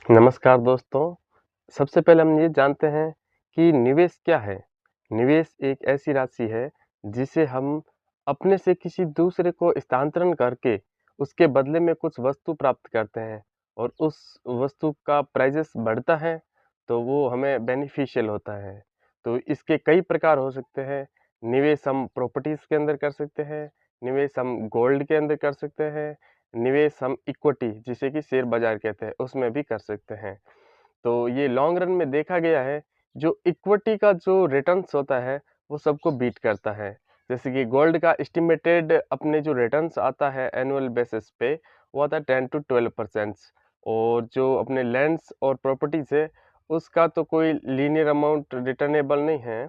नमस्कार दोस्तों। सबसे पहले हम ये जानते हैं कि निवेश क्या है? निवेश एक ऐसी राशि है जिसे हम अपने से किसी दूसरे को स्थानांतरण करके उसके बदले में कुछ वस्तु प्राप्त करते हैं और उस वस्तु का प्राइसेस बढ़ता है तो वो हमें बेनिफिशियल होता है। तो इसके कई प्रकार हो सकते हैं। निवेश हम प्रॉपर्टीज़ के अंदर कर सकते हैं, निवेश हम गोल्ड के अंदर कर सकते हैं, निवेश हम इक्विटी जिसे कि शेयर बाजार कहते हैं उसमें भी कर सकते हैं। तो ये लॉन्ग रन में देखा गया है जो इक्विटी का जो रिटर्न्स होता है वो सबको बीट करता है। जैसे कि गोल्ड का एस्टिमेटेड अपने जो रिटर्न्स आता है एनुअल बेसिस पे वो आता है 10 टू 12% और जो अपने लैंड्स और प्रॉपर्टीज है उसका तो कोई लीनियर अमाउंट रिटर्नेबल नहीं है।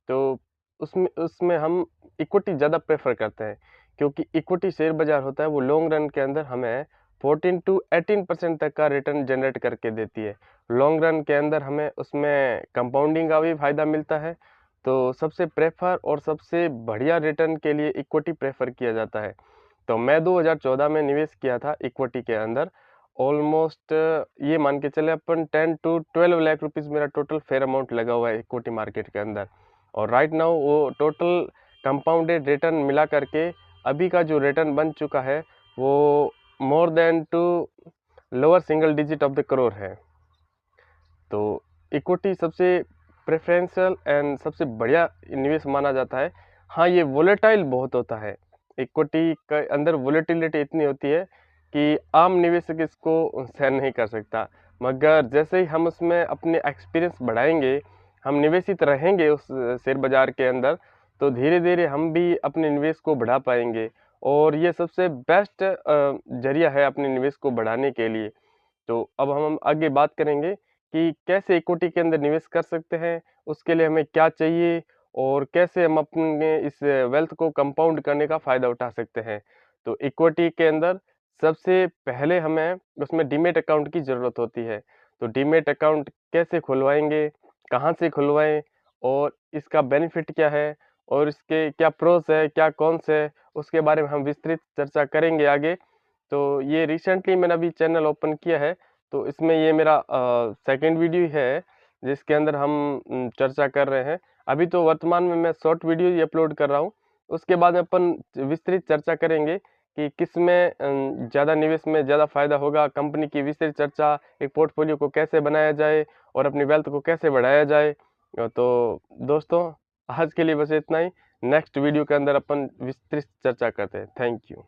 तो उसमें उसमें हम इक्विटी ज़्यादा प्रेफ़र करते हैं क्योंकि इक्विटी शेयर बाज़ार होता है वो लॉन्ग रन के अंदर हमें 14 टू 18% तक का रिटर्न जनरेट करके देती है। लॉन्ग रन के अंदर हमें उसमें कंपाउंडिंग का भी फ़ायदा मिलता है। तो सबसे प्रेफ़र और सबसे बढ़िया रिटर्न के लिए इक्विटी प्रेफ़र किया जाता है। तो मैं 2014 में निवेश किया था इक्विटी के अंदर। ऑलमोस्ट ये मान के चले अपन 10 टू 12 लाख रुपीज़ मेरा टोटल फेयर अमाउंट लगा हुआ है इक्विटी मार्केट के अंदर। और राइट नाउ वो टोटल कंपाउंडेड रिटर्न मिला करके अभी का जो रिटर्न बन चुका है वो more than two lower single digit of the crore है। तो इक्विटी सबसे प्रेफरेंशियल एंड सबसे बढ़िया निवेश माना जाता है। हाँ, ये वोलेटाइल बहुत होता है। इक्विटी के अंदर वोलेटिलिटी इतनी होती है कि आम निवेशक इसको सहन नहीं कर सकता। मगर जैसे ही हम उसमें अपने एक्सपीरियंस बढ़ाएँगे, हम निवेशित रहेंगे उस शेयर बाज़ार के अंदर, तो धीरे-धीरे हम भी अपने निवेश को बढ़ा पाएँगे और ये सबसे बेस्ट ज़रिया है अपने निवेश को बढ़ाने के लिए। तो अब हम आगे बात करेंगे कि कैसे इक्विटी के अंदर निवेश कर सकते हैं, उसके लिए हमें क्या चाहिए और कैसे हम अपने इस वेल्थ को कंपाउंड करने का फ़ायदा उठा सकते हैं। तो इक्विटी के अंदर सबसे पहले हमें उसमें डीमैट अकाउंट की ज़रूरत होती है। तो डीमैट अकाउंट कैसे खुलवाएँगे, कहाँ से खुलवाएँ और इसका बेनिफिट क्या है और इसके क्या प्रोस है, क्या कॉन्स है, उसके बारे में हम विस्तृत चर्चा करेंगे आगे। तो ये रिसेंटली मैंने अभी चैनल ओपन किया है, तो इसमें ये मेरा सेकंड वीडियो है, जिसके अंदर हम चर्चा कर रहे हैं। अभी तो वर्तमान में मैं शॉर्ट वीडियो ही अपलोड कर रहा हूँ। उसके बाद में अपन विस्तृत चर्चा करेंगे कि किसमें ज़्यादा निवेश में ज़्यादा फ़ायदा होगा, कंपनी की विस्तृत चर्चा, एक पोर्टफोलियो को कैसे बनाया जाए और अपनी वेल्थ को कैसे बढ़ाया जाए। तो दोस्तों, आज के लिए बस इतना ही। नेक्स्ट वीडियो के अंदर अपन विस्तृत चर्चा करते हैं। Thank you.